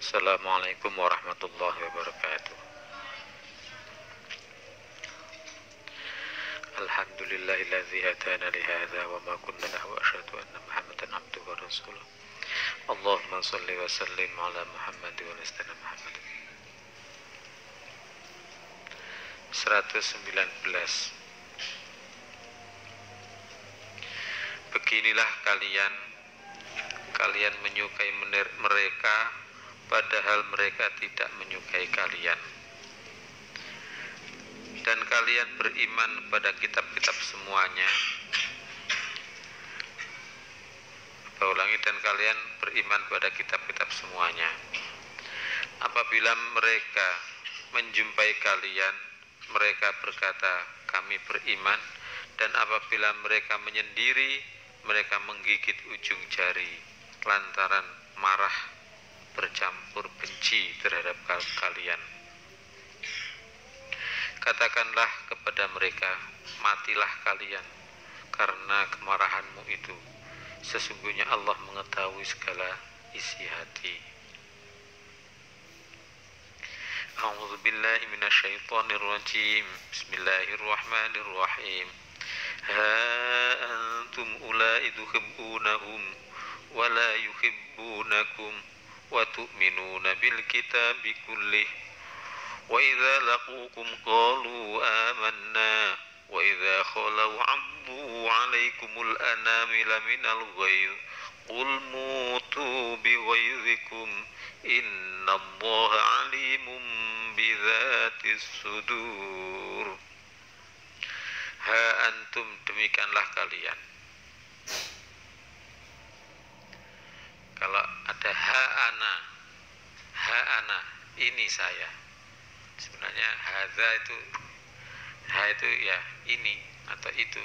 Assalamualaikum warahmatullahi wabarakatuh. Alhamdulillahilladzi hadana li hadza wa ma kunna lahu asyhadu anna Muhammadan abduhu wa rasuluh. Allahumma shalli wa sallim ala Muhammad wa nastana Muhammad. 119. Beginilah kalian menyukai mereka padahal mereka tidak menyukai kalian, dan kalian beriman pada kitab-kitab semuanya. Dan kalian beriman pada kitab-kitab semuanya. Apabila mereka menjumpai kalian, mereka berkata, kami beriman, dan apabila mereka menyendiri, mereka menggigit ujung jari lantaran marah bercampur benci terhadap kalian. Katakanlah kepada mereka, matilah kalian karena kemarahanmu itu. Sesungguhnya Allah mengetahui segala isi hati. A'udzu billahi minasyaitonir rajim. Bismillahirrahmanirrahim. Ha antum ulai tuhibbunahum wa la yuhibbunakum wa tu'minuna bil kitabi kullih wa idza laqukum qalu amanna wa idza khalau 'addu 'alaikumul anamila minal ghaiz qul mutu bi ghaizikum innallaha 'alimun bidzatis sudur. Ha antum, demikianlah kalian. Kalau ada ha ana ini saya. Sebenarnya hadza itu ha itu ya ini atau itu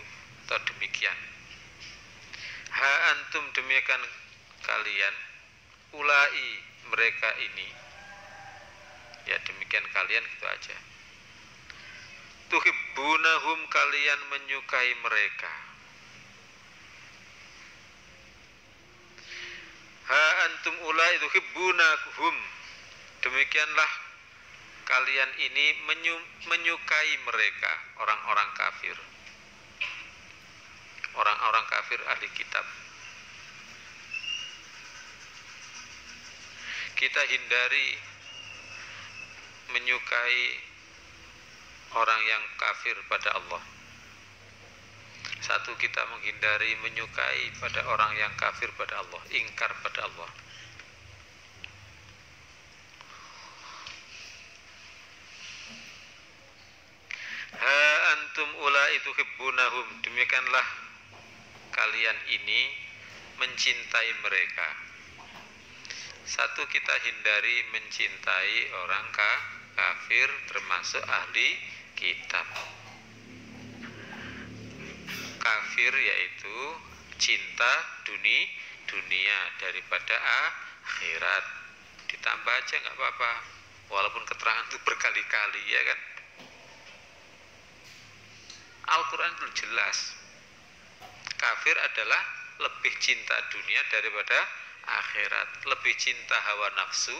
atau demikian. Ha antum, demikian kalian, ulai mereka ini. Ya demikian kalian, gitu aja. Tuhibbunahum, kalian menyukai mereka. Ha antum ulai tuhibbunahum, demikianlah kalian ini menyukai mereka, orang-orang kafir. Orang-orang kafir ahli kitab. Kita hindari menyukai orang yang kafir pada Allah. Satu, kita menghindari menyukai pada orang yang kafir pada Allah, ingkar pada Allah. Ha antum ulai tuhibbunahum, demikianlah kalian ini mencintai mereka. Satu, kita hindari mencintai orang kafir termasuk ahli kitab. Kafir yaitu cinta dunia daripada akhirat. Ditambah aja nggak apa-apa, walaupun keterangan itu berkali-kali, ya kan. Al-Quran itu jelas, kafir adalah lebih cinta dunia daripada akhirat, lebih cinta hawa nafsu,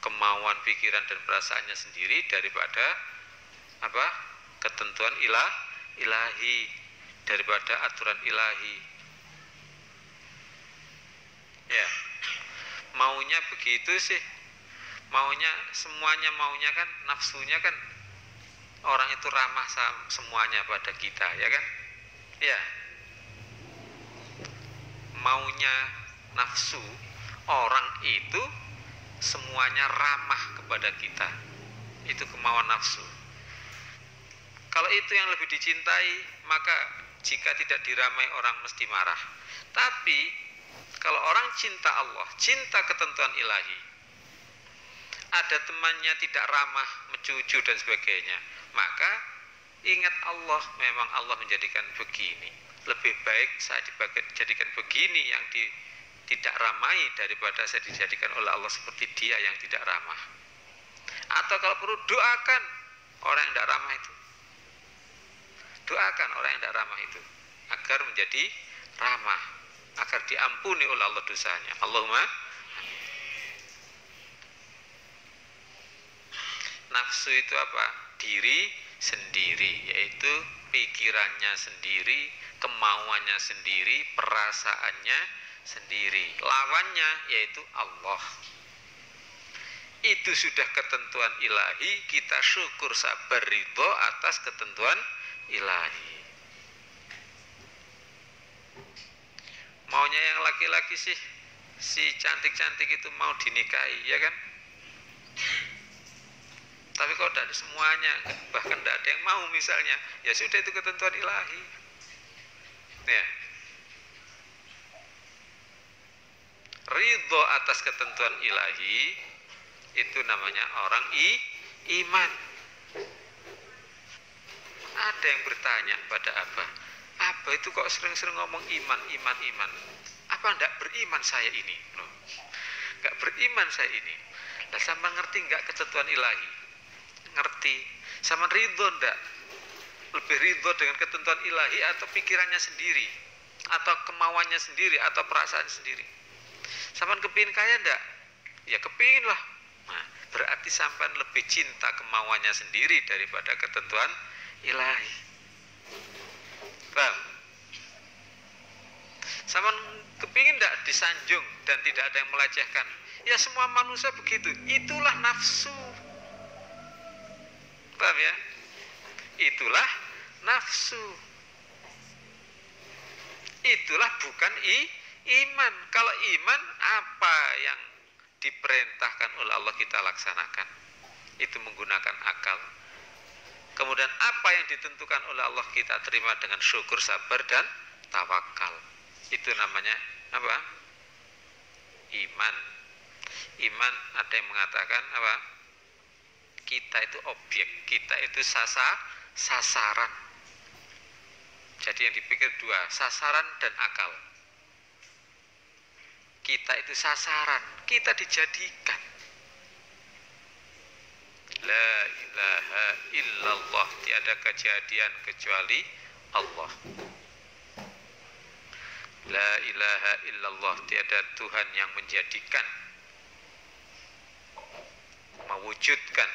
kemauan pikiran dan perasaannya sendiri daripada apa? Ketentuan ilahi, daripada aturan ilahi. Ya, maunya begitu sih, maunya semuanya, maunya kan, nafsunya kan, orang itu ramah semuanya pada kita, ya kan? Ya, maunya nafsu orang itu semuanya ramah kepada kita. Itu kemauan nafsu. Kalau itu yang lebih dicintai, maka jika tidak diramai orang mesti marah. Tapi kalau orang cinta Allah, cinta ketentuan ilahi, ada temannya tidak ramah, mencucu dan sebagainya, maka ingat Allah, memang Allah menjadikan begini. Lebih baik saya dijadikan begini yang tidak ramai daripada saya dijadikan oleh Allah seperti dia yang tidak ramah. Atau kalau perlu, doakan orang yang tidak ramah itu. Doakan orang yang tidak ramah itu agar menjadi ramah, agar diampuni oleh Allah dosanya. Allahumma. Nafsu itu apa? Diri sendiri, yaitu pikirannya sendiri, kemauannya sendiri, perasaannya sendiri. Lawannya yaitu Allah. Itu sudah ketentuan ilahi, kita syukur sabar ridho atas ketentuan ilahi. Maunya yang laki-laki sih, si cantik-cantik itu mau dinikahi, ya kan? Tapi kalau tidak semuanya, bahkan tidak ada yang mau misalnya, ya sudah itu ketentuan ilahi. Ya. Ridho atas ketentuan ilahi itu namanya orang iman. Ada yang bertanya pada Abah, Abah itu kok sering-sering ngomong iman. Apa enggak beriman saya ini? Loh, enggak beriman saya ini. Lah sama ngerti enggak ketentuan ilahi? Ngerti. Sama ridho enggak? Lebih ridho dengan ketentuan ilahi atau pikirannya sendiri? Atau kemauannya sendiri? Atau perasaan sendiri? Sama kepingin kaya enggak? Ya kepingin lah. Nah, berarti sampai lebih cinta kemauannya sendiri daripada ketentuan ilahi. Paham? Sama kepingin tidak disanjung dan tidak ada yang melecehkan. Ya semua manusia begitu. Itulah nafsu. Paham ya? Itulah nafsu. Itulah bukan iman. Kalau iman, apa yang diperintahkan oleh Allah kita laksanakan. Itu menggunakan akal. Kemudian apa yang ditentukan oleh Allah kita terima dengan syukur, sabar, dan tawakal. Itu namanya apa? Iman. Iman ada yang mengatakan apa? Kita itu objek, kita itu sasaran. Jadi yang dipikir dua, sasaran dan akal. Kita itu sasaran, kita dijadikan. La ilaha illallah, tiada kejadian kecuali Allah. La ilaha illallah, tiada Tuhan yang menjadikan, mewujudkan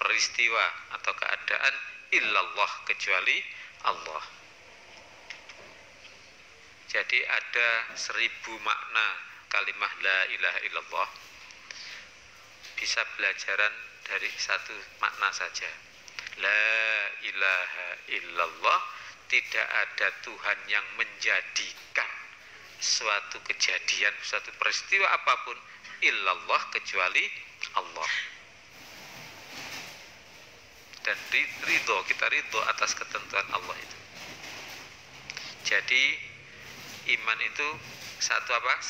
peristiwa atau keadaan illallah, kecuali Allah. Jadi ada 1000 makna kalimat la ilaha illallah. Bisa belajaran dari satu makna saja. La ilaha illallah, tidak ada Tuhan yang menjadikan suatu kejadian, suatu peristiwa apapun illallah, kecuali Allah. Dan ridho, kita ridho atas ketentuan Allah itu. Jadi iman itu satu apa?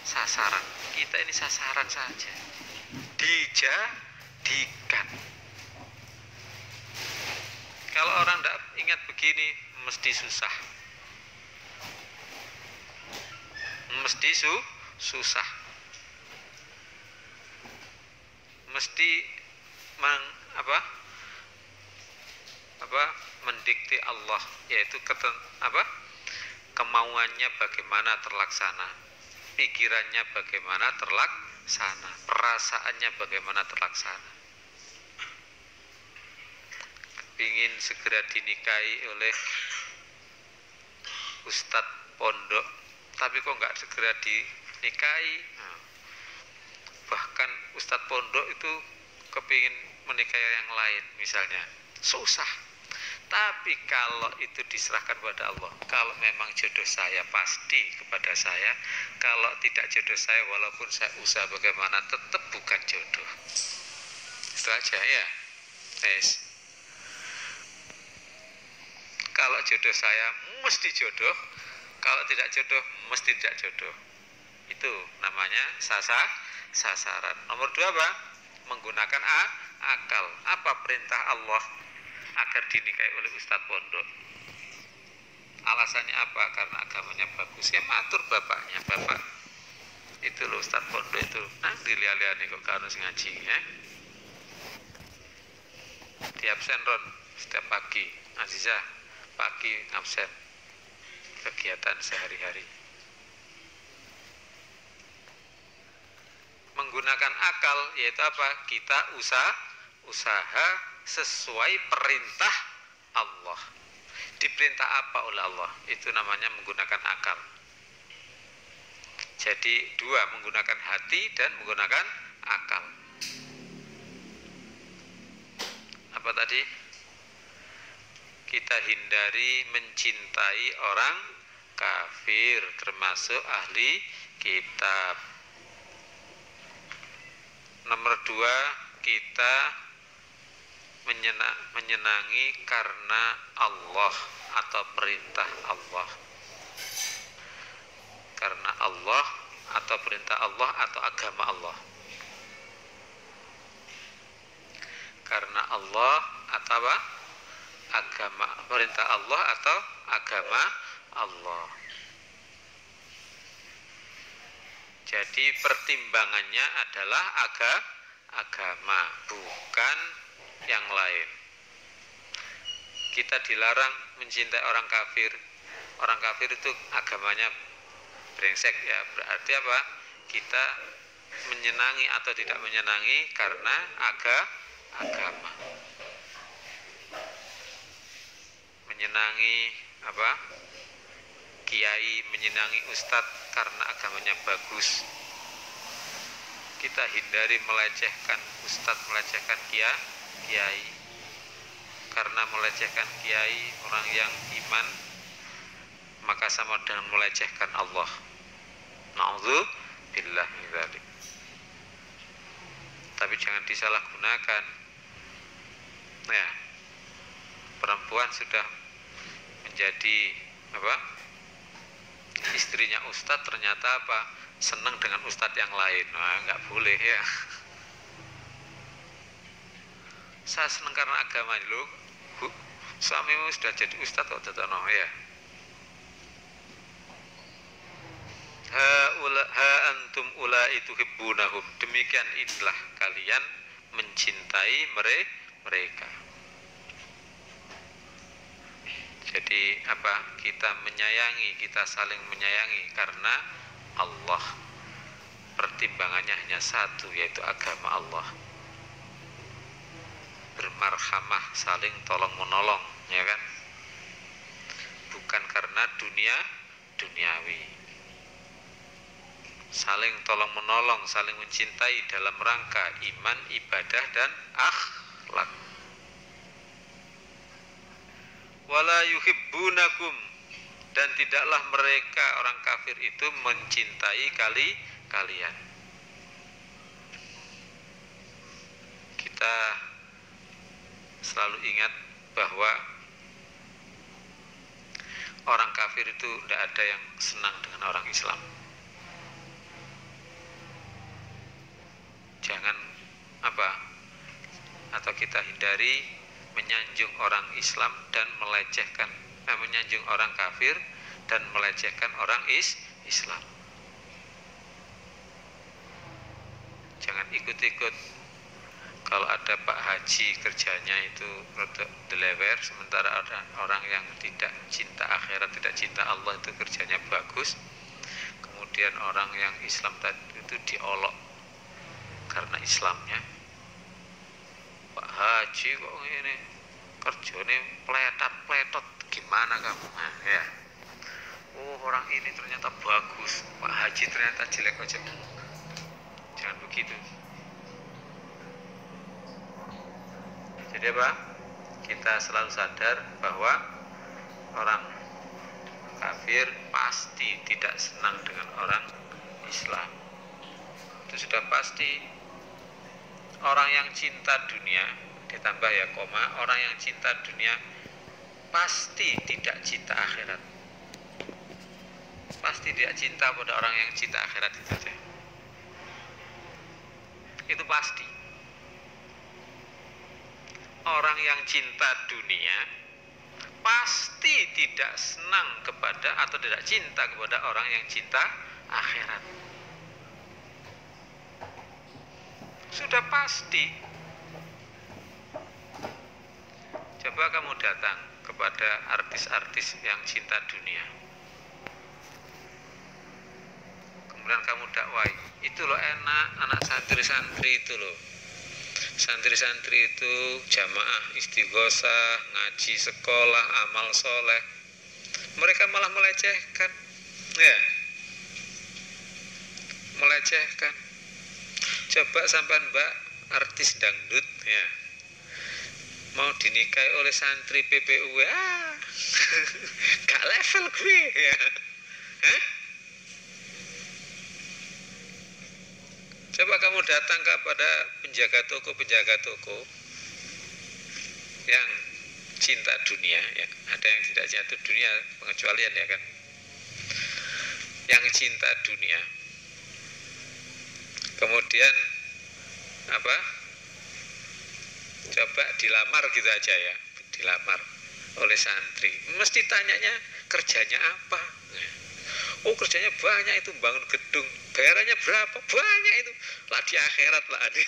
Sasaran. Kita ini sasaran saja. Dijadikan. Kalau orang tidak ingat begini, mesti susah. Mesti susah. Mesti mendikte Allah, yaitu kemauannya bagaimana terlaksana, pikirannya bagaimana terlaksana, perasaannya bagaimana terlaksana. Ingin segera dinikahi oleh ustadz pondok, tapi kok nggak segera dinikahi. Bahkan ustadz pondok itu kepingin menikahi yang lain misalnya, susah. Tapi kalau itu diserahkan pada Allah, kalau memang jodoh saya pasti kepada saya, kalau tidak jodoh saya, walaupun saya usaha bagaimana, tetap bukan jodoh. Itu aja ya. Yes. Kalau jodoh saya mesti jodoh, kalau tidak jodoh mesti tidak jodoh. Itu namanya sasaran. Nomor 2 apa? Menggunakan akal. Apa perintah Allah agar dinikahi oleh ustadz pondok? Alasannya apa? Karena agamanya bagus. Ya matur bapaknya, bapak itu loh ustadz pondok itu. Nah dilihat-lihat kok harus ngaji ya. Di absen Ron setiap pagi. Azizah pagi absen kegiatan sehari-hari. Menggunakan akal yaitu apa? Kita usaha sesuai perintah Allah. Diperintah apa oleh Allah? Itu namanya menggunakan akal. Jadi dua, menggunakan hati dan menggunakan akal. Apa tadi? Kita hindari mencintai orang kafir, termasuk ahli kitab. Nomor dua, kita menyenangi karena Allah atau perintah Allah. Karena Allah atau perintah Allah atau agama Allah. Karena Allah atau apa? Agama, perintah Allah atau agama Allah. Jadi pertimbangannya adalah agama, bukan yang lain. Kita dilarang mencintai orang kafir. Orang kafir itu agamanya brengsek ya. Berarti apa? Kita menyenangi atau tidak menyenangi karena agama. Menyenangi apa? Kiai, menyenangi ustadz karena agamanya bagus. Kita hindari melecehkan ustadz, melecehkan kiai. Karena melecehkan kiai, orang yang iman, maka sama dengan melecehkan Allah. Na'udzubillah min dzalik. Tapi jangan disalahgunakan. Ya, perempuan sudah menjadi apa? Istrinya ustadz, ternyata apa? Senang dengan ustadz yang lain. Nah, nggak boleh ya. Saya senang karena agama dulu. Suamimu sudah jadi ustadz kok tetap ya. Ha antum ulai tuhibbunahum. Demikian inilah kalian mencintai mereka. Jadi apa? Kita menyayangi, kita saling menyayangi karena Allah. Pertimbangannya hanya satu, yaitu agama Allah. Bermarhamah, saling tolong menolong, ya kan? Bukan karena duniawi. Saling tolong menolong, saling mencintai dalam rangka iman, ibadah dan akhlak. Wala yuhibbunakum, dan tidaklah mereka orang kafir itu mencintai kalian. Kita selalu ingat bahwa orang kafir itu tidak ada yang senang dengan orang Islam. Jangan apa? Atau kita hindari menyanjung orang Islam dan melecehkan, menyanjung orang kafir dan melecehkan orang Islam. Jangan ikut-ikut. Kalau ada Pak Haji kerjanya itu rada delewer, sementara ada orang yang tidak cinta akhirat, tidak cinta Allah itu kerjanya bagus. Kemudian orang yang Islam tadi itu diolok karena Islamnya. Pak Haji kok ini kerjanya pletot, gimana kamu? Nah, ya. Oh, orang ini ternyata bagus, Pak Haji ternyata jelek aja. Jangan begitu. Jadi apa? Kita selalu sadar bahwa orang kafir pasti tidak senang dengan orang Islam. Itu sudah pasti. Orang yang cinta dunia, ditambah ya koma, orang yang cinta dunia pasti tidak cinta akhirat. Pasti tidak cinta pada orang yang cinta akhirat itu saja. Itu pasti. Orang yang cinta dunia pasti tidak senang kepada atau tidak cinta kepada orang yang cinta akhirat. Sudah pasti. Coba kamu datang kepada artis-artis yang cinta dunia, kemudian kamu dakwai, itu loh enak, anak santri-santri itu loh Santri-santri itu jamaah istighosah, ngaji sekolah, amal soleh, mereka malah melecehkan, ya, melecehkan. Coba sampean mbak artis dangdut, ya, mau dinikahi oleh santri PPU, gak level gue, ya. Hah? Coba kamu datang kepada penjaga toko yang cinta dunia, ya. Ada yang tidak cinta dunia, pengecualian ya kan. Yang cinta dunia, kemudian apa? Coba dilamar gitu aja ya, dilamar oleh santri. Mesti tanyanya kerjanya apa? Oh kerjanya banyak itu, bangun gedung, bayarannya berapa? Banyak itu, lah di akhirat lah ada.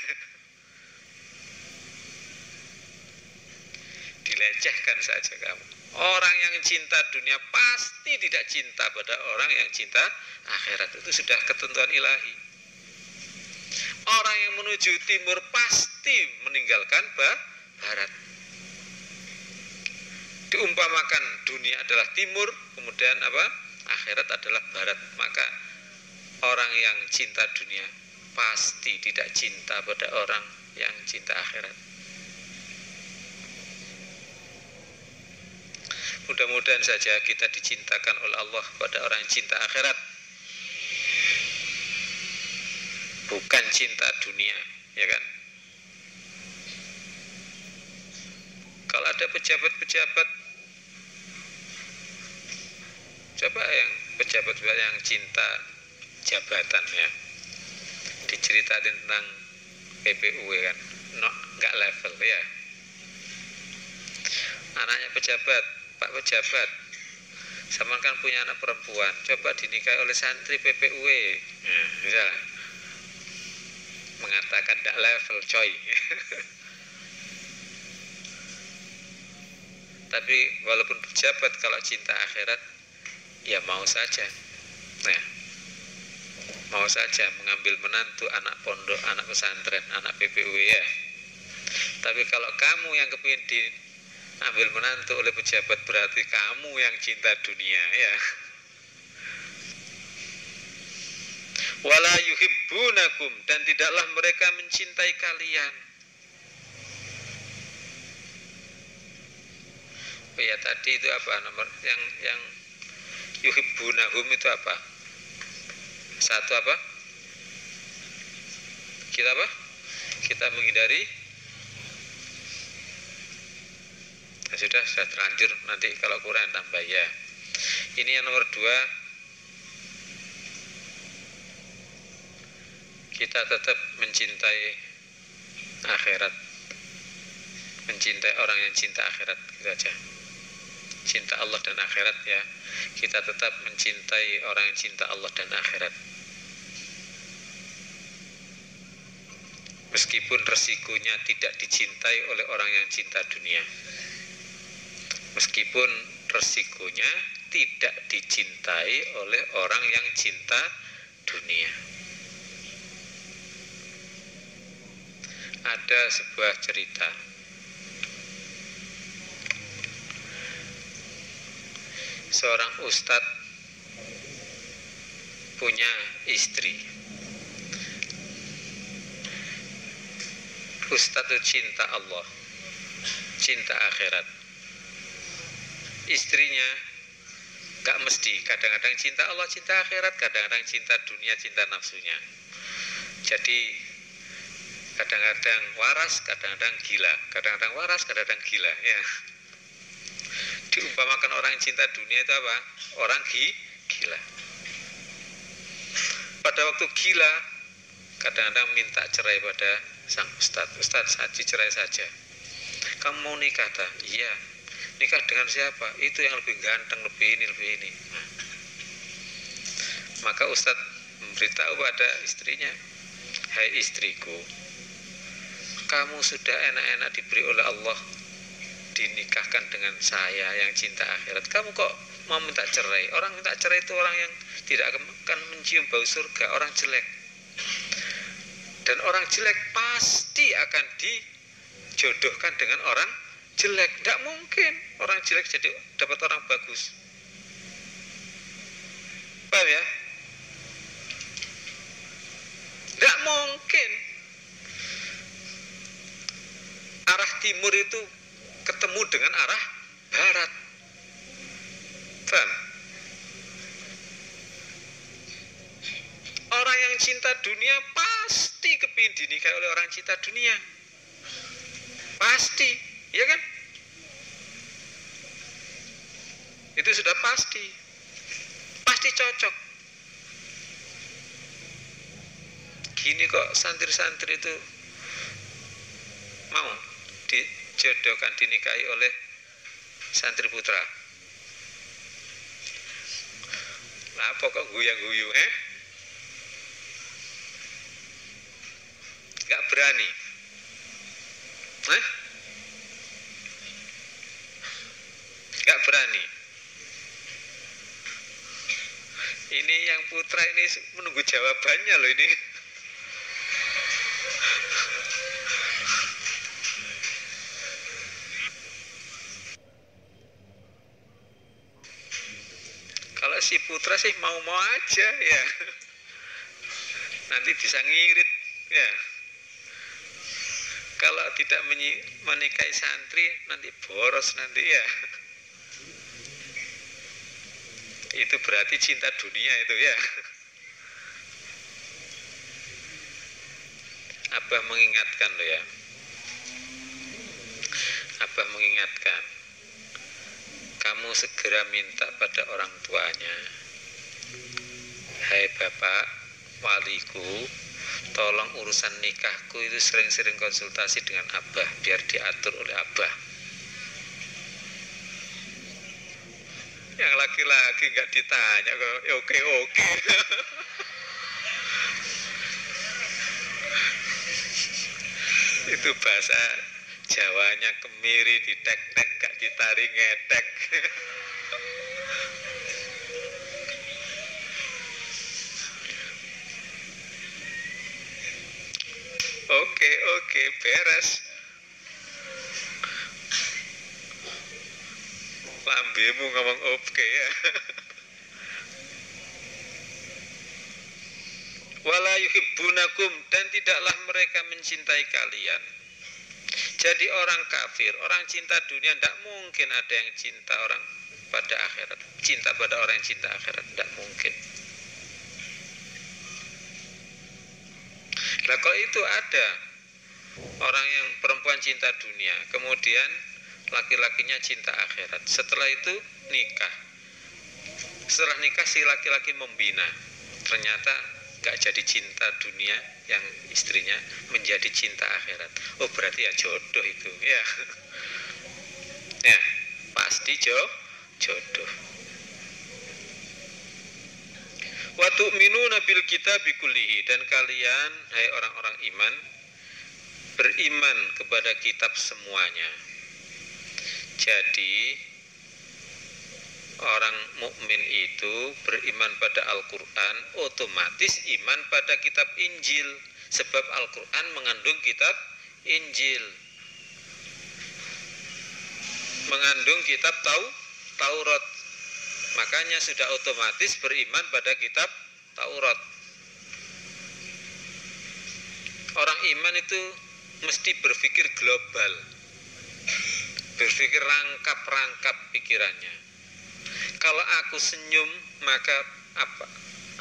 Dilecehkan saja kamu. Orang yang cinta dunia pasti tidak cinta pada orang yang cinta akhirat. Itu sudah ketentuan ilahi. Orang yang menuju timur pasti meninggalkan barat. Diumpamakan dunia adalah timur, kemudian apa? Akhirat adalah barat. Maka orang yang cinta dunia pasti tidak cinta pada orang yang cinta akhirat. Mudah-mudahan saja kita dicintakan oleh Allah pada orang yang cinta akhirat, bukan cinta dunia, ya kan? Kalau ada pejabat-pejabat, coba yang pejabat yang cinta jabatan, ya, diceritain tentang PPU, ya kan? No, nggak level, ya. Anaknya pejabat, Pak pejabat, sama kan punya anak perempuan, coba dinikahi oleh santri PPU, nah, misalnya mengatakan tidak level, coy. Tapi walaupun pejabat, kalau cinta akhirat, ya mau saja. Nah, mau saja mengambil menantu anak pondok, anak pesantren, anak PPU, ya. Tapi kalau kamu yang kepingin diambil menantu oleh pejabat, berarti kamu yang cinta dunia, ya. Wala yuhibbunakum, dan tidaklah mereka mencintai kalian. Oh ya, tadi itu apa nomor yang yuhibbunahum itu apa? Satu apa? Kita apa? Kita menghindari. Nah, sudah terlanjur, nanti kalau kurang tambah, ya. Ini yang nomor 2, kita tetap mencintai akhirat, mencintai orang yang cinta akhirat, gitu aja. Cinta Allah dan akhirat, ya. Kita tetap mencintai orang yang cinta Allah dan akhirat, meskipun resikonya tidak dicintai oleh orang yang cinta dunia. Meskipun resikonya tidak dicintai oleh orang yang cinta dunia. Ada sebuah cerita, seorang ustadz punya istri. Ustadz itu cinta Allah, cinta akhirat. Istrinya gak mesti, kadang-kadang cinta Allah, cinta akhirat, kadang-kadang cinta dunia, cinta nafsunya. Jadi kadang-kadang waras, kadang-kadang gila, kadang-kadang waras, kadang-kadang gila, ya. Diumpamakan orang yang cinta dunia itu apa? Orang gila. Pada waktu gila, kadang-kadang minta cerai pada sang ustadz. Ustadz, saya cerai saja. Kamu mau nikah tak? Iya. Nikah dengan siapa? Itu yang lebih ganteng, lebih ini, lebih ini. Nah, maka ustadz memberitahu pada istrinya, hai istriku, kamu sudah enak-enak diberi oleh Allah, dinikahkan dengan saya yang cinta akhirat. Kamu kok mau minta cerai? Orang minta cerai itu orang yang tidak akan mencium bau surga, orang jelek. Dan orang jelek pasti akan jodohkan dengan orang jelek. Tidak mungkin orang jelek jadi dapat orang bagus. Paham ya? Tidak mungkin arah timur itu ketemu dengan arah barat. Paham? Orang yang cinta dunia pasti kepingin dinikahi oleh orang cinta dunia. Pasti, ya kan? Itu sudah pasti. Pasti cocok. Gini kok santri-santri itu mau dijodohkan, dinikahi oleh santri putra. Nah, apa kok guyang-guyu, Gak berani. Gak berani. Ini yang putra ini menunggu jawabannya loh ini. Kalau si putra sih mau-mau aja ya. Nanti bisa ngirit ya. Kalau tidak menikahi santri nanti boros nanti ya. Itu berarti cinta dunia itu ya. Abah mengingatkan loh ya. Abah mengingatkan, kamu segera minta pada orang tuanya, hai bapak waliku, tolong urusan nikahku itu sering-sering konsultasi dengan abah biar diatur oleh abah. Yang laki-laki nggak ditanya kok, oke. Itu bahasa Jawanya kemiri, ditek-tek, gak ditarik ngetek. Oke, beres. Lambemu ngomong oke ya. Wala yuhibbunakum, dan tidaklah mereka mencintai kalian. Jadi orang kafir, orang cinta dunia, tidak mungkin ada yang cinta orang pada akhirat. Cinta pada orang yang cinta akhirat, tidak mungkin. Nah kalau itu ada orang yang perempuan cinta dunia, kemudian laki-lakinya cinta akhirat. Setelah itu nikah. Setelah nikah si laki-laki membina, ternyata gak jadi cinta dunia yang istrinya, menjadi cinta akhirat. Oh berarti ya jodoh itu ya. Ya pasti jodoh. Wa tu'minuna bil kitabi kullihi, dan kalian hai orang-orang iman beriman kepada kitab semuanya. Jadi orang mukmin itu beriman pada Al-Quran, otomatis iman pada kitab Injil, sebab Al-Quran mengandung kitab Injil, mengandung kitab Taurat. Makanya sudah otomatis beriman pada kitab Taurat. Orang iman itu mesti berpikir global, berpikir rangkap-rangkap pikirannya. Kalau aku senyum, maka apa?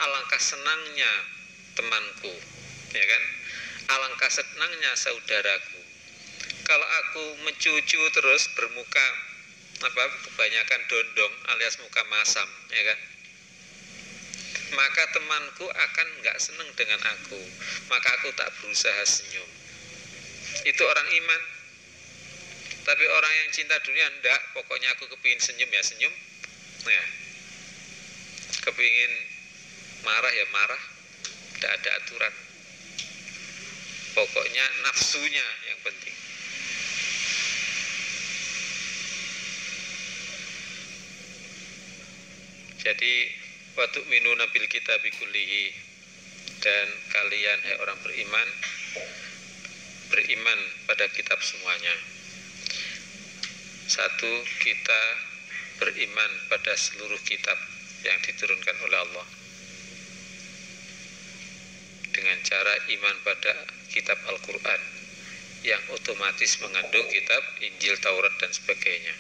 Alangkah senangnya temanku, ya kan? Alangkah senangnya saudaraku. Kalau aku mencucu terus bermuka kebanyakan dondong alias muka masam, ya kan? Maka temanku akan nggak senang dengan aku, maka aku tak berusaha senyum. Itu orang iman. Tapi orang yang cinta dunia enggak, pokoknya aku kepingin senyum ya senyum, ya. Kepingin marah ya marah, tidak ada aturan. Pokoknya nafsunya yang penting. Jadi wa tu'minuna bil kitabi kullihi, dan kalian orang beriman beriman pada kitab semuanya. Satu, kita beriman pada seluruh kitab yang diturunkan oleh Allah dengan cara iman pada kitab Al-Quran yang otomatis mengandung kitab Injil, Taurat, dan sebagainya.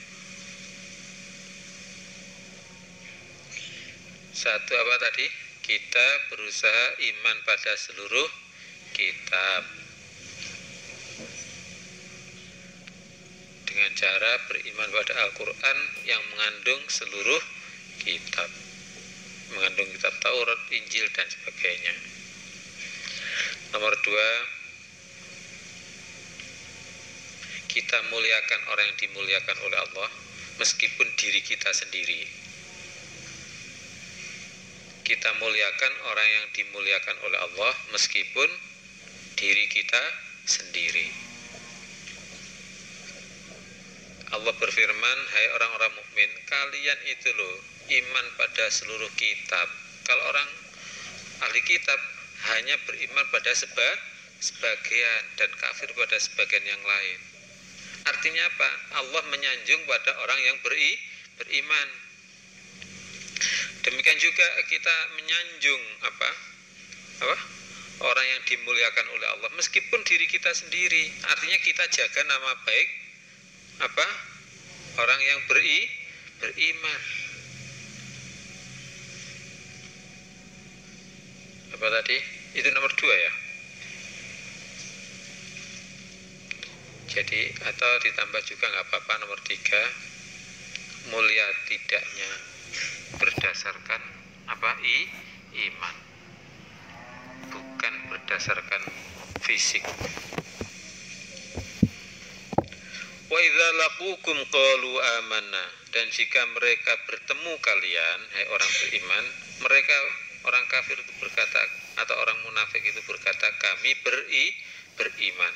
Satu apa tadi? Kita berusaha iman pada seluruh kitab dengan cara beriman pada Al-Quran yang mengandung seluruh kitab, mengandung kitab Taurat, Injil, dan sebagainya. Nomor dua, kita muliakan orang yang dimuliakan oleh Allah meskipun diri kita sendiri. Kita muliakan orang yang dimuliakan oleh Allah meskipun diri kita sendiri. Allah berfirman, hai orang-orang mukmin, kalian itu loh iman pada seluruh kitab. Kalau orang ahli kitab hanya beriman pada sebagian dan kafir pada sebagian yang lain. Artinya apa? Allah menyanjung pada orang yang beriman. Demikian juga kita menyanjung apa? Orang yang dimuliakan oleh Allah meskipun diri kita sendiri. Artinya kita jaga nama baik orang yang beriman. Apa tadi? Itu nomor dua ya. Jadi atau ditambah juga nggak apa-apa. Nomor tiga, mulia tidaknya berdasarkan iman, bukan berdasarkan fisik. Wa idza laqukum qalu amanna, dan jika mereka bertemu kalian, hai orang beriman, mereka orang kafir itu berkata atau orang munafik itu berkata kami beriman.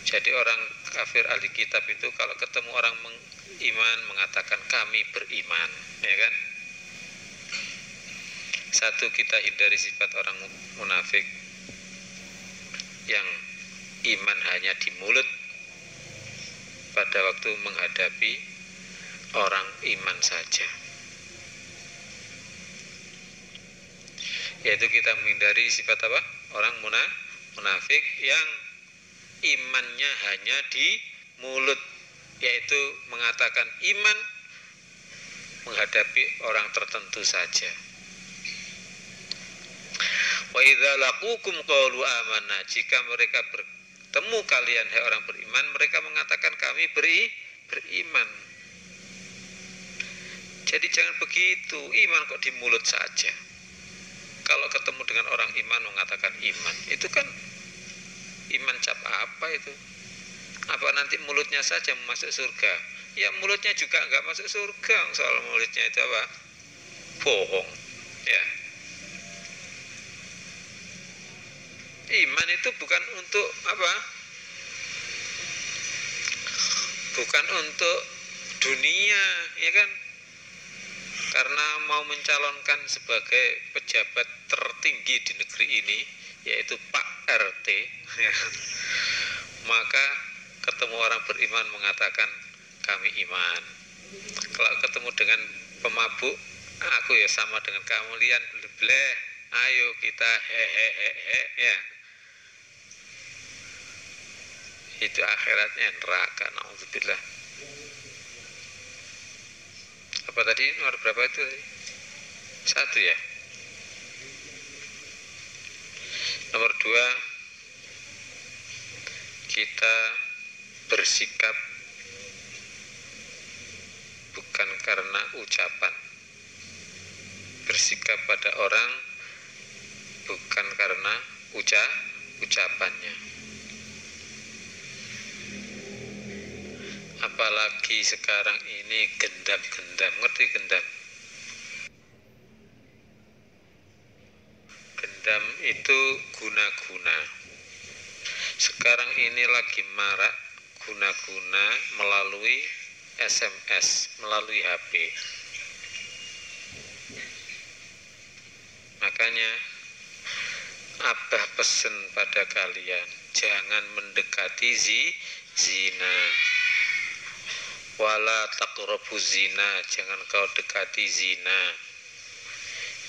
Jadi orang kafir ahli kitab itu kalau ketemu orang iman mengatakan kami beriman, ya kan? Satu, kita hindari sifat orang munafik yang iman hanya di mulut pada waktu menghadapi orang iman saja. Yaitu kita menghindari sifat apa? Orang munafik yang imannya hanya di mulut, yaitu mengatakan iman menghadapi orang tertentu saja. Wa idza laqukum qalu amanna, jika mereka bertemu kalian hai orang beriman, mereka mengatakan kami beriman. Jadi jangan begitu, iman kok di mulut saja. Kalau ketemu dengan orang iman mengatakan iman, itu kan iman cap apa itu? Apa nanti mulutnya saja masuk surga? Ya mulutnya juga enggak masuk surga. Soal mulutnya itu apa? Bohong. Ya. Iman itu bukan untuk apa? Bukan untuk dunia, ya kan? Karena mau mencalonkan sebagai pejabat tertinggi di negeri ini, yaitu Pak RT, ya, maka ketemu orang beriman mengatakan kami iman. Kalau ketemu dengan pemabuk, aku ya sama dengan kamu, lian bleh, ayo kita hehehe, ya. Itu akhiratnya neraka, naudzubillah. Apa tadi, nomor berapa itu? Satu ya. Nomor dua, kita bersikap bukan karena ucapan, bersikap pada orang bukan karena ucapannya. Apalagi sekarang ini gendam, ngerti gendam? Gendam itu guna-guna. Sekarang ini lagi marak guna-guna melalui SMS, melalui HP. Makanya Abah pesen pada kalian, jangan mendekati zina. Wala taqrabuz zina, jangan kau dekati zina.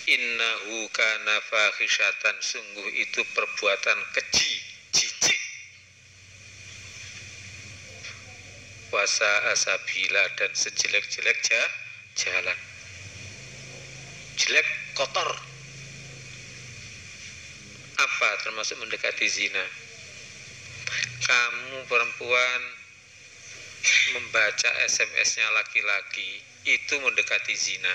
Innahu kana fahisyatan, sungguh itu perbuatan keji, jijik. Wasa asabila, dan sejelek-jelek jalan. Jelek, kotor. Apa termasuk mendekati zina? Kamu perempuan membaca SMS-nya laki-laki, itu mendekati zina.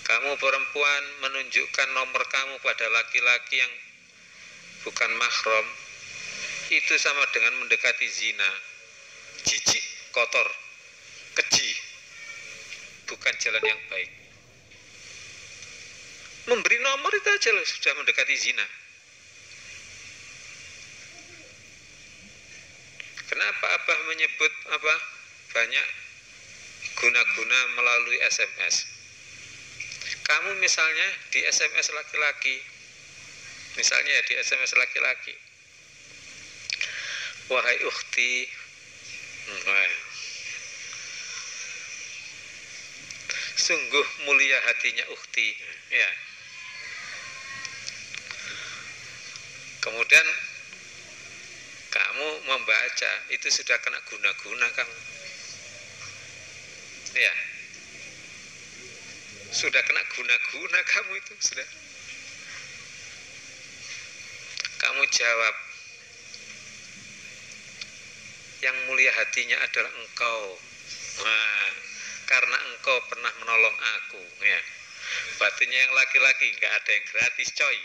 Kamu perempuan menunjukkan nomor kamu pada laki-laki yang bukan mahram, itu sama dengan mendekati zina. Jijik, kotor, keji, bukan jalan yang baik. Memberi nomor itu aja loh sudah mendekati zina. Kenapa Abah menyebut banyak guna-guna melalui SMS? Kamu misalnya di SMS laki-laki, misalnya di SMS laki-laki, wahai ukhti, sungguh mulia hatinya ukhti, ya. Kemudian kamu membaca, itu sudah kena guna-guna kamu, ya. Sudah kena guna-guna kamu itu sudah. Kamu jawab, yang mulia hatinya adalah engkau. Nah, karena engkau pernah menolong aku, ya. Batinnya yang laki-laki nggak ada yang gratis, coy.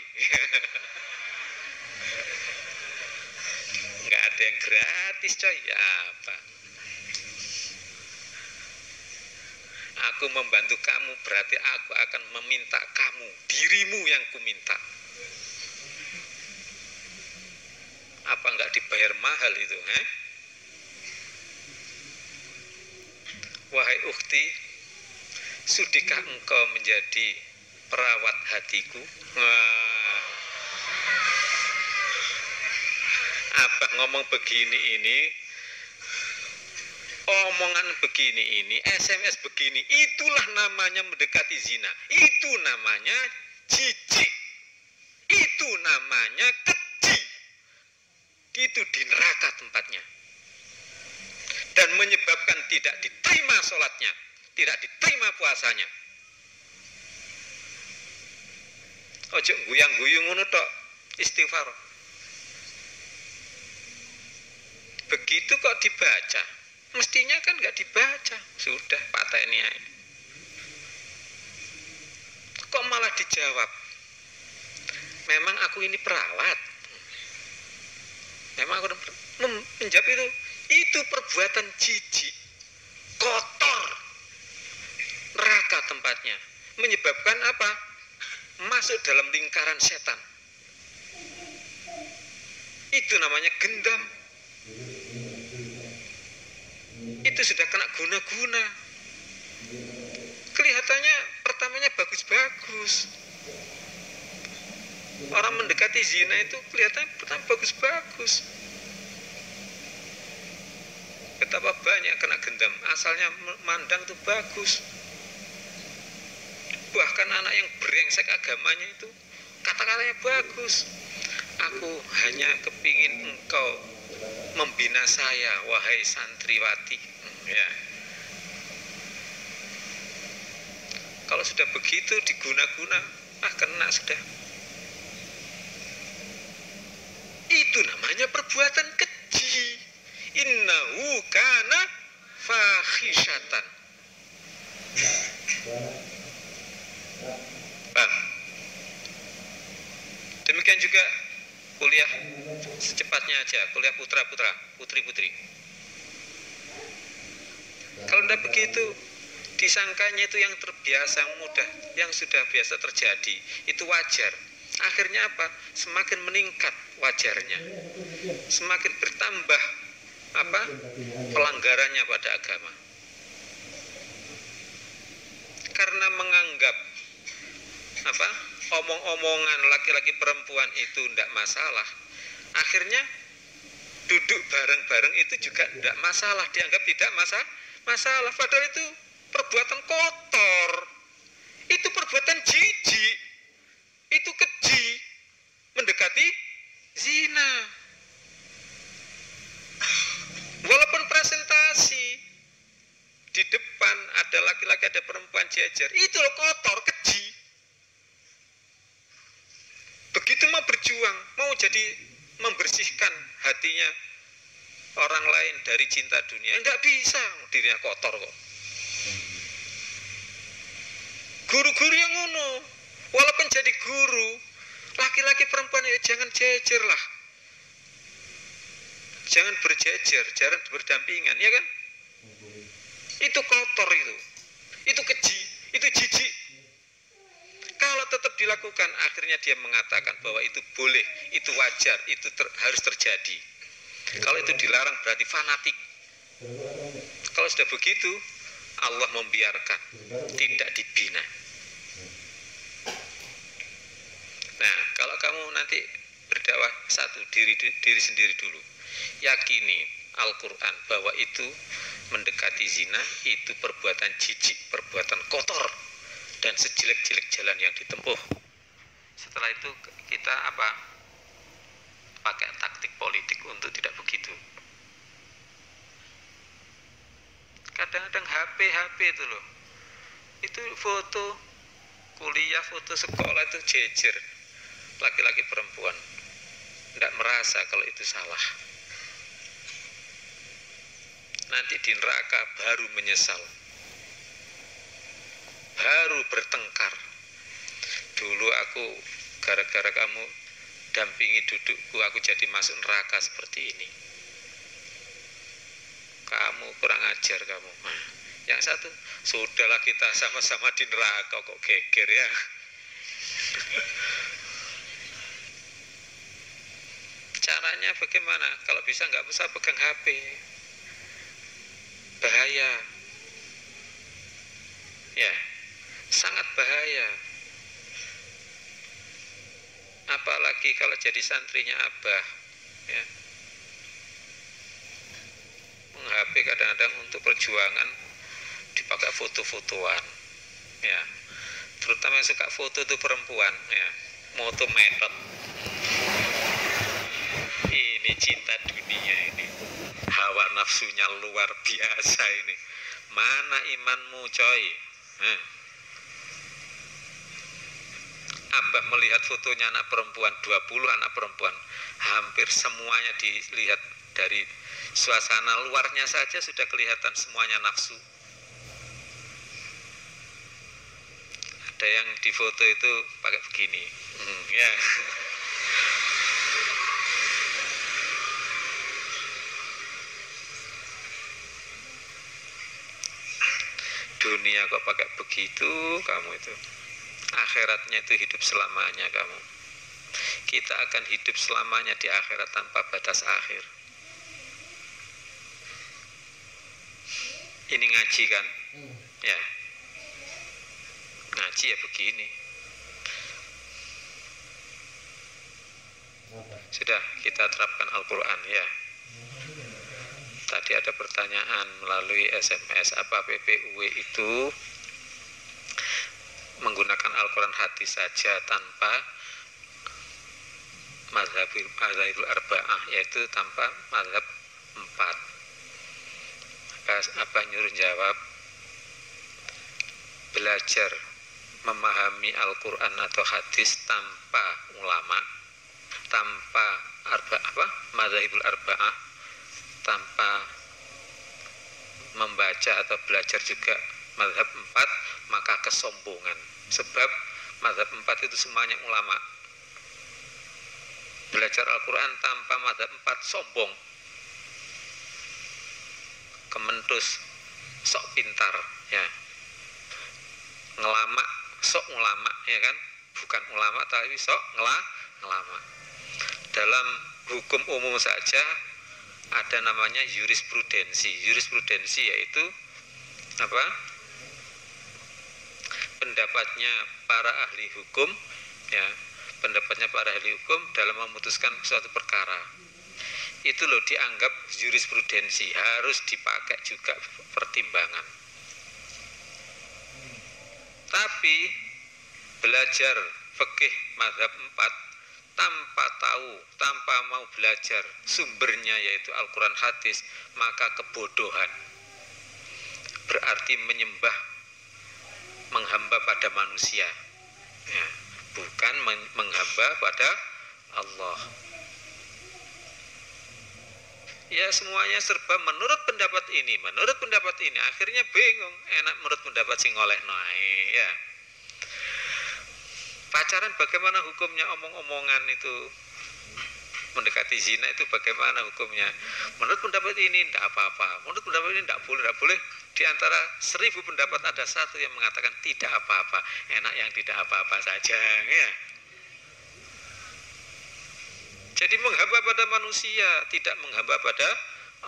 Nggak ada yang gratis, coy. Ya apa? Aku membantu kamu, berarti aku akan meminta kamu, dirimu yang kuminta. Apa nggak dibayar mahal itu? Wahai ukhti, sudikah engkau menjadi perawat hatiku? Wah. Abah ngomong begini ini, omongan begini ini, SMS begini, itulah namanya mendekati zina. Itu namanya jijik. Itu namanya keji. Itu di neraka tempatnya. Dan menyebabkan tidak diterima sholatnya, tidak diterima puasanya. Ojo guyang-guyung ngono tok, istighfar. Begitu kok dibaca. Mestinya kan nggak dibaca, sudah pateni aja. Kok malah dijawab? Memang aku ini perawat. Memang aku menjawab itu perbuatan jijik, kotor, neraka tempatnya. Menyebabkan apa? Masuk dalam lingkaran setan. Itu namanya gendam. Itu sudah kena guna-guna. Kelihatannya pertamanya bagus-bagus. Orang mendekati zina itu kelihatannya pertama bagus-bagus. Betapa banyak kena gendam. Asalnya mandang itu bagus. Bahkan anak yang brengsek agamanya itu kata-katanya bagus. Aku hanya kepingin engkau membina saya, wahai santriwati, ya. Kalau sudah begitu diguna-guna, kena sudah. Itu namanya perbuatan keji. Innahu kana fahisyatan. Bang. Demikian juga kuliah secepatnya aja, kuliah putra-putra, putri-putri. Kalau tidak begitu, disangkanya itu yang terbiasa mudah, yang sudah biasa terjadi, itu wajar. Akhirnya apa? Semakin meningkat wajarnya, semakin bertambah pelanggarannya pada agama. Karena menganggap omong-omongan laki-laki perempuan itu tidak masalah, akhirnya duduk bareng-bareng itu juga tidak masalah, dianggap tidak masalah, padahal itu perbuatan kotor, itu perbuatan jijik, itu keji, mendekati zina. Walaupun presentasi di depan ada laki-laki ada perempuan jejer, itu loh kotor, keji. Begitu mau berjuang, mau jadi membersihkan hatinya orang lain dari cinta dunia, enggak bisa, dirinya kotor kok. Guru-guru yang ngono, walaupun jadi guru, laki-laki perempuan ya jangan jejer lah, jangan berjejer, jangan berdampingan, ya kan? Itu kotor, itu keji, itu jijik. Kalau tetap dilakukan, akhirnya dia mengatakan bahwa itu boleh, itu wajar, itu harus terjadi. Kalau itu dilarang berarti fanatik. Kalau sudah begitu, Allah membiarkan, tidak dibina. Nah, kalau kamu nanti berdakwah, satu, diri sendiri dulu. Yakini Al-Quran bahwa itu mendekati zina, itu perbuatan jijik, perbuatan kotor, dan sejelek-jelek jalan yang ditempuh. Setelah itu kita pakai taktik politik untuk tidak begitu. Kadang-kadang HP itu loh, itu foto kuliah, foto sekolah itu jejer, laki-laki perempuan, tidak merasa kalau itu salah. Nanti di neraka baru menyesal, baru bertengkar. Dulu aku gara-gara kamu dampingi dudukku, aku jadi masuk neraka seperti ini. Kamu kurang ajar kamu. Yang satu, sudahlah kita sama-sama di neraka kok geger ya. Caranya bagaimana? Kalau bisa nggak usah pegang HP. Bahaya. Ya, sangat bahaya. Apalagi kalau jadi santrinya Abah, ya. HP kadang-kadang untuk perjuangan dipakai foto-fotoan, ya. Terutama yang suka foto itu perempuan, ya. Moto metot. Ini cinta dunia ini. Hawa nafsunya luar biasa ini. Mana imanmu coy? Abah melihat fotonya anak perempuan, 20 anak perempuan, hampir semuanya dilihat dari suasana luarnya saja sudah kelihatan semuanya nafsu. Ada yang di foto itu pakai begini, ya. Dunia kok pakai begitu kamu itu. Akhiratnya itu hidup selamanya kamu. Kita akan hidup selamanya di akhirat tanpa batas akhir. Ini ngaji kan? Ya. Ngaji ya begini. Sudah kita terapkan Al-Quran ya. Tadi ada pertanyaan melalui SMS, apa PPUW itu menggunakan Al-Quran hadis saja tanpa mazhabul arba'ah, yaitu tanpa mazhab 4. Apa nyuruh jawab, belajar memahami Al-Quran atau hadis tanpa ulama, tanpa mazhabul arba'ah, tanpa membaca atau belajar juga mazhab 4, maka kesombongan. Sebab mazhab 4 itu semuanya ulama. Belajar Al-Quran tanpa mazhab 4 sombong, kementus, sok pintar ya. Ngelama, sok ulama ya kan, bukan ulama tapi sok ngelama. Dalam hukum umum saja ada namanya jurisprudensi. Jurisprudensi yaitu pendapatnya para ahli hukum ya, pendapatnya para ahli hukum dalam memutuskan suatu perkara. Itu loh dianggap jurisprudensi, harus dipakai juga pertimbangan. Tapi belajar fikih mazhab 4 tanpa tahu, tanpa mau belajar sumbernya yaitu Al-Quran hadis, maka kebodohan. Berarti menghamba pada manusia, ya, bukan menghamba pada Allah. Ya, semuanya serba menurut pendapat ini, menurut pendapat ini, akhirnya bingung. Enak menurut pendapat sing oleh naik, ya. Pacaran bagaimana hukumnya, omong-omongan itu, mendekati zina itu bagaimana hukumnya? Menurut pendapat ini tidak apa-apa, menurut pendapat ini tidak boleh. Di antara 1000 pendapat ada satu yang mengatakan tidak apa-apa. Enak yang tidak apa-apa saja, ya. Jadi menghamba pada manusia, tidak menghamba pada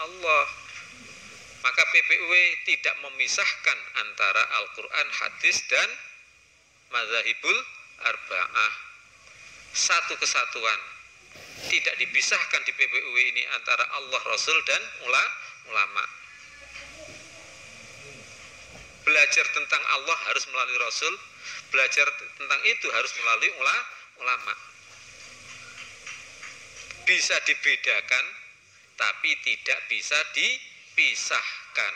Allah. Maka PPUW tidak memisahkan antara Al-Quran, hadis, dan mazhabul arba'ah. Satu kesatuan. Tidak dipisahkan di PPUW ini antara Allah, Rasul, dan ulama. Belajar tentang Allah harus melalui Rasul, belajar tentang itu harus melalui ulama. Bisa dibedakan, tapi tidak bisa dipisahkan.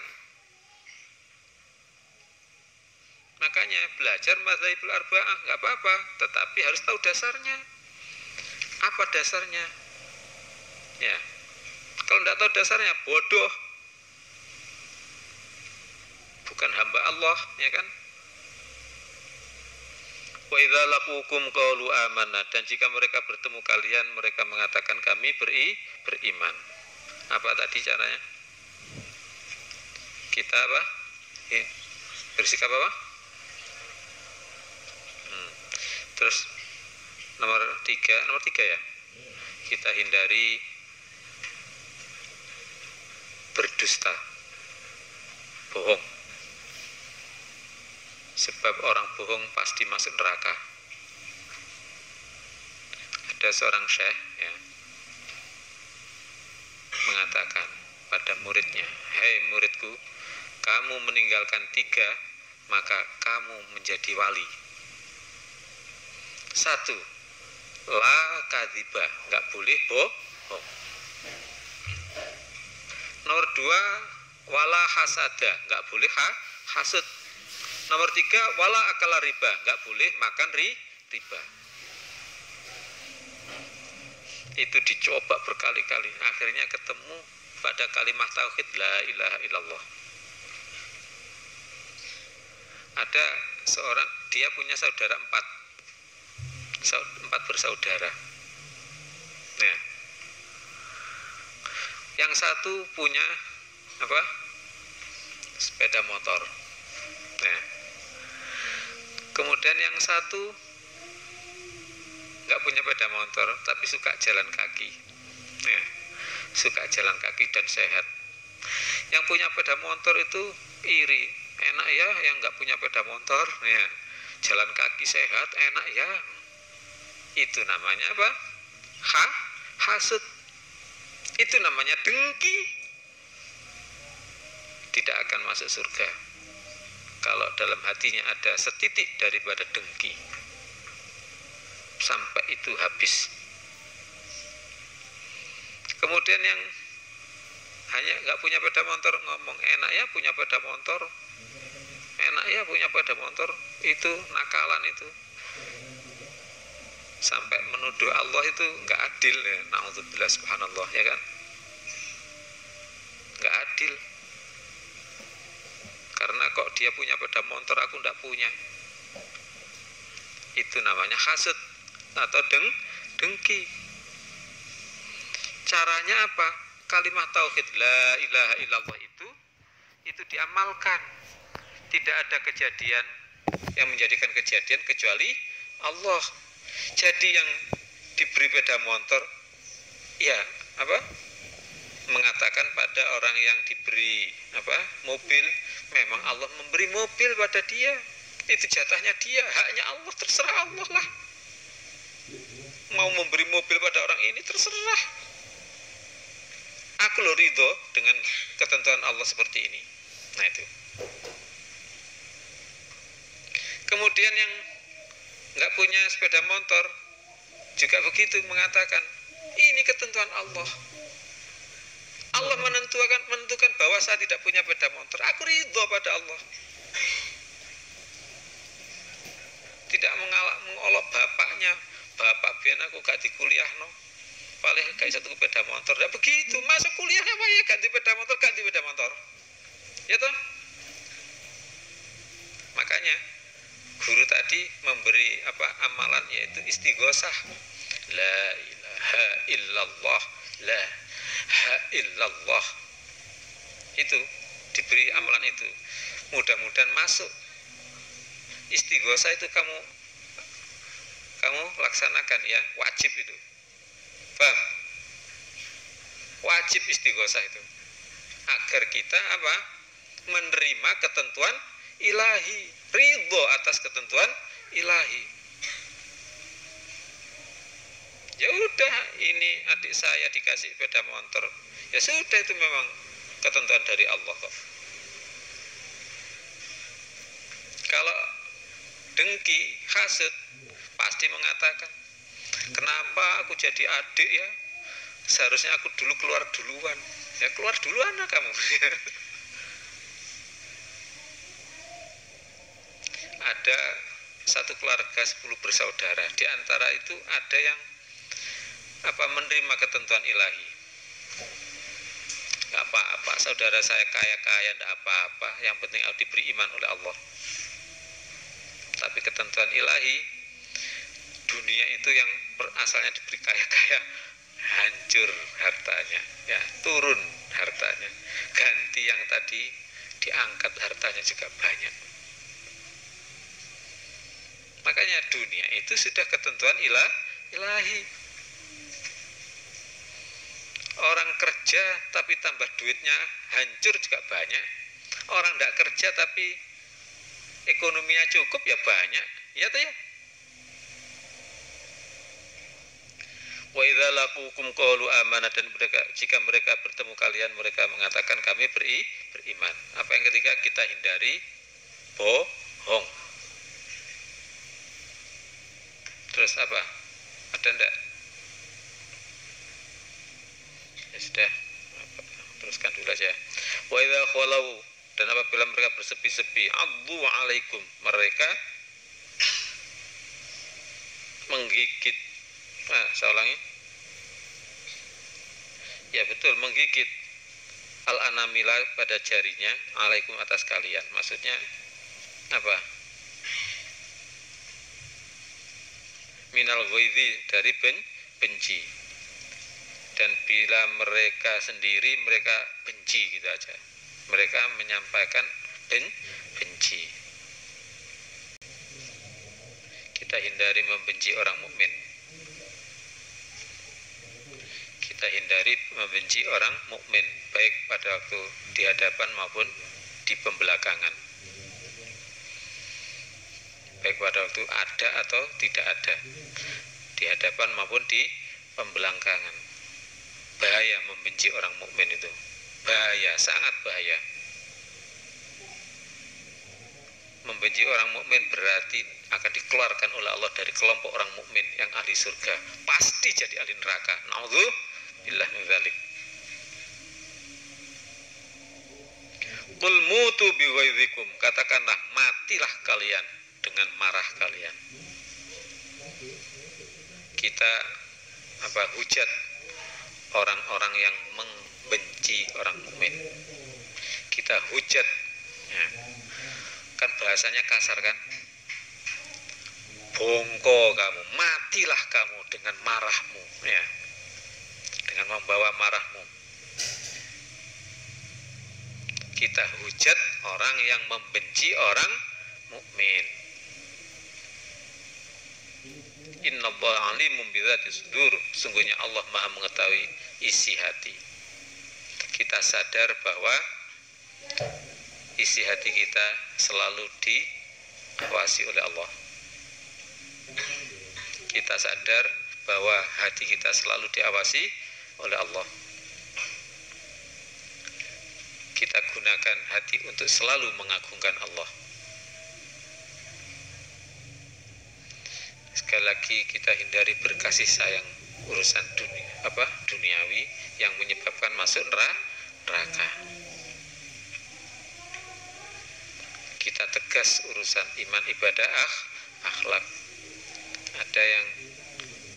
Makanya belajar mazhabul arba'ah nggak apa-apa, tetapi harus tahu dasarnya. Apa dasarnya? Ya, kalau nggak tahu dasarnya bodoh, bukan hamba Allah, ya kan? Wa idza laqukum qalu amanna, dan jika mereka bertemu kalian mereka mengatakan kami beriman. Apa tadi caranya? Kita apa? Bersikap apa? Terus nomor 3 ya. Kita hindari berdusta, bohong. Sebab orang bohong pasti masuk neraka. Ada seorang syekh, ya, mengatakan pada muridnya, "Hei muridku, kamu meninggalkan 3, maka kamu menjadi wali. 1, la kadhiba, nggak boleh bohong. Nomor 2, wala hasada, nggak boleh hasud. Nomor 3, wala akala riba, nggak boleh makan riba." Itu dicoba berkali-kali, akhirnya ketemu pada kalimat tauhid la ilaha illallah. Ada seorang, dia punya saudara 4 bersaudara. Nah, yang satu punya apa? Sepeda motor. Nah, kemudian yang satu nggak punya sepeda motor, tapi suka jalan kaki. Nah, suka jalan kaki dan sehat. Yang punya sepeda motor itu iri, enak ya yang nggak punya sepeda motor, ya, jalan kaki sehat, enak ya. Itu namanya apa? Hasud. Itu namanya dengki. Tidak akan masuk surga kalau dalam hatinya ada setitik daripada dengki, sampai itu habis. Kemudian yang hanya nggak punya sepeda motor ngomong enak ya punya sepeda motor, enak ya punya sepeda motor, itu nakalan itu. Sampai menuduh Allah itu nggak adil, ya. Na'udzubillah, subhanallah, ya kan? Nggak adil. Karena kok dia punya sepeda motor, aku nggak punya. Itu namanya hasud atau dengki. Caranya apa? Kalimat tauhid la ilaha illallah itu diamalkan. Tidak ada kejadian yang menjadikan kejadian kecuali Allah. Jadi yang diberi sepeda motor, ya apa? Mengatakan pada orang yang diberi apa? Mobil, memang Allah memberi mobil pada dia. Itu jatahnya dia, haknya Allah, terserah Allah lah. mau memberi mobil pada orang ini, terserah. Aku loh ridho dengan ketentuan Allah seperti ini. Nah itu. Kemudian yang nggak punya sepeda motor juga begitu mengatakan, ini ketentuan Allah. Allah menentukan bahwa saya tidak punya sepeda motor. Aku ridho pada Allah. Tidak mengolok bapaknya. Bapak biar aku gak dikuliah no. Paling gak satu sepeda motor. Ya begitu, masuk kuliah apa ya ganti sepeda motor. Ya toh? Makanya guru tadi memberi amalan, yaitu istighosah. La ilaha illallah, la ilaha illallah. Itu diberi amalan itu. Mudah-mudahan masuk. Istighosah itu kamu laksanakan ya, wajib itu. Paham? Wajib istighosah itu. Agar kita menerima ketentuan ilahi, ridho atas ketentuan ilahi. Ya udah, ini adik saya dikasih sepeda motor. Ya sudah, itu memang ketentuan dari Allah kok. Kalau dengki, hasud, pasti mengatakan, kenapa aku jadi adik ya? Seharusnya aku dulu keluar duluan. Ya keluar duluan lah kamu. Ada satu keluarga 10 bersaudara. Di antara itu ada yang menerima ketentuan ilahi. Gak apa-apa, saudara saya kaya-kaya, gak apa-apa. Yang penting aku diberi iman oleh Allah. Tapi ketentuan ilahi, dunia itu yang asalnya diberi kaya-kaya, hancur hartanya, ya turun hartanya. Ganti yang tadi diangkat hartanya juga banyak. Makanya dunia itu sudah ketentuan ilahi. Orang kerja tapi tambah duitnya hancur juga banyak. Orang tidak kerja tapi ekonominya cukup ya banyak. Ya toh ya. Wa idza laqukum qalu amanah, dan jika mereka bertemu kalian mereka mengatakan kami beriman. Apa yang ketiga kita hindari? Bohong. Terus apa? Ada enggak? Ya sudah, teruskan dulu aja. Wa idza khalau, dan apabila mereka bersepi-sepi, addu alaikum, mereka menggigit. Saya ulangi. Ya betul, menggigit al-anamila pada jarinya, alaikum atas kalian. Maksudnya apa? Minal ghaidhi, dari benci. Dan bila mereka sendiri mereka benci gitu aja. Mereka menyampaikan benci. Kita hindari membenci orang mukmin. Kita hindari membenci orang mukmin, baik pada waktu di hadapan maupun di pembelakangan. Baik pada waktu ada atau tidak ada, di hadapan maupun di pembelakangan. Bahaya membenci orang mukmin itu. Bahaya, sangat bahaya. Membenci orang mukmin berarti akan dikeluarkan oleh Allah dari kelompok orang mukmin yang ahli surga. Pasti jadi ahli neraka. Naudzubillah min dzalik. Qul mutu bi ghaidzikum, katakanlah matilah kalian dengan marah kalian. Kita hujat orang-orang yang membenci orang mukmin. Kita hujat, ya. Kan bahasanya kasar kan? Bongko kamu, matilah kamu dengan marahmu, ya. Dengan membawa marahmu. Kita hujat orang yang membenci orang mukmin. Innallaha alimun bidzati sudur, sungguhnya Allah Maha mengetahui isi hati. Kita sadar bahwa isi hati kita selalu diawasi oleh Allah. Kita sadar bahwa hati kita selalu diawasi oleh Allah. Kita gunakan hati untuk selalu mengagungkan Allah. Sekali lagi kita hindari berkasih sayang urusan duniawi yang menyebabkan masuk neraka. Kita tegas urusan iman, ibadah, akhlak. Ada yang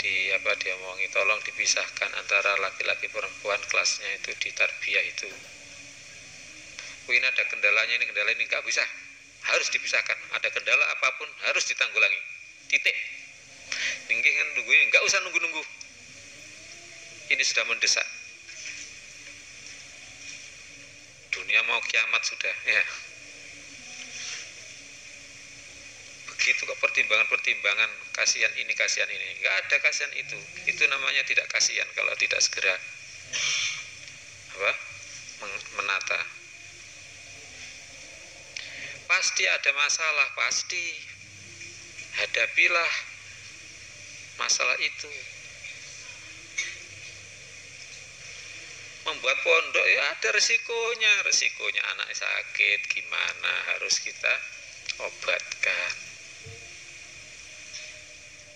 diomongi, tolong dipisahkan antara laki-laki perempuan kelasnya itu di tarbiyah itu. Ini ada kendalanya, ini kendala ini, nggak bisa, harus dipisahkan. Ada kendala apapun harus ditanggulangi. Titik. Kan nungguin, nggak usah nunggu-nunggu. Ini sudah mendesak. Dunia mau kiamat sudah, ya. Begitu kok pertimbangan kasihan ini, nggak ada kasihan itu. Itu namanya tidak kasihan kalau tidak segera menata. Pasti ada masalah, pasti hadapilah masalah itu. Membuat pondok ya ada resikonya anak sakit, gimana harus kita obatkan.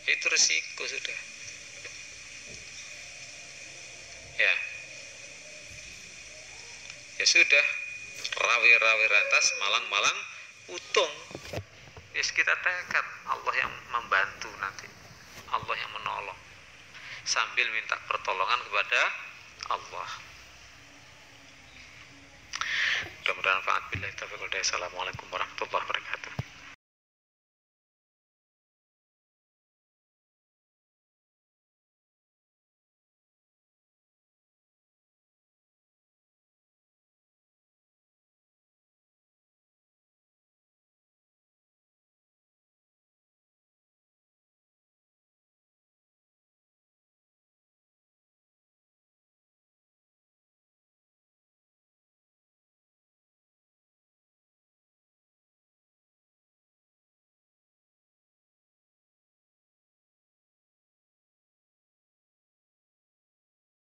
Itu resiko sudah. Ya sudah, rawi-rawi rantas, malang-malang utung. Yes, kita tekad, Allah yang membantu nanti, Allah yang menolong, sambil minta pertolongan kepada Allah. Mudah-mudahan manfaat. Billahi taufiq wal hidayah. Assalamualaikum warahmatullahi wabarakatuh.